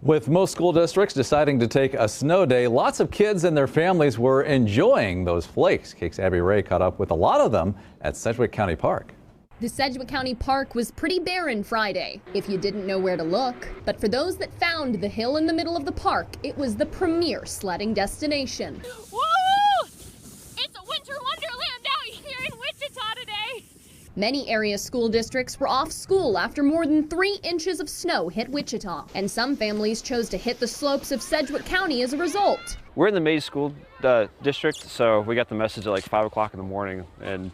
With most school districts deciding to take a snow day, lots of kids and their families were enjoying those flakes. KAKE's Abby Wray caught up with a lot of them at Sedgwick County Park. The Sedgwick County Park was pretty barren Friday, if you didn't know where to look. But for those that found the hill in the middle of the park, it was the premier sledding destination. Woo! It's a winter wonderland out here in Wichita today. Many area school districts were off school after more than 3 inches of snow hit Wichita, and some families chose to hit the slopes of Sedgwick County as a result. We're in the Mays School District, so we got the message at like 5 o'clock in the morning and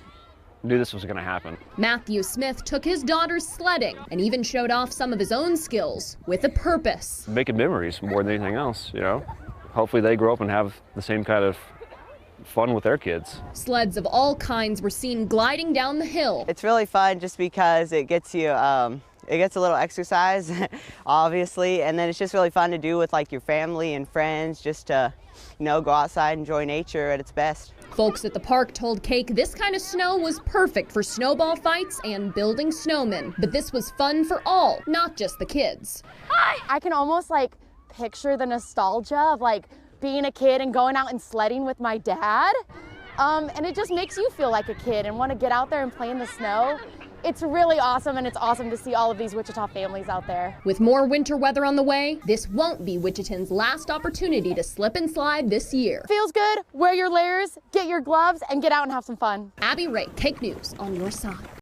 knew this was going to happen. Matthew Smith took his daughters sledding and even showed off some of his own skills with a purpose. Making memories more than anything else, you know. Hopefully they grow up and have the same kind of fun with their kids. Sleds of all kinds were seen gliding down the hill. It's really fun just because it gets you, it gets a little exercise, obviously, and then it's just really fun to do with like your family and friends, just to, you know, go outside and enjoy nature at its best. Folks at the park told KAKE this kind of snow was perfect for snowball fights and building snowmen. But this was fun for all, not just the kids. Hi! I can almost like picture the nostalgia of like being a kid and going out and sledding with my dad. And it just makes you feel like a kid and want to get out there and play in the snow. It's really awesome, and it's awesome to see all of these Wichita families out there. With more winter weather on the way, this won't be Wichitans' last opportunity to slip and slide this year. Feels good, wear your layers, get your gloves, and get out and have some fun. Abby Wray, KAKE News on your side.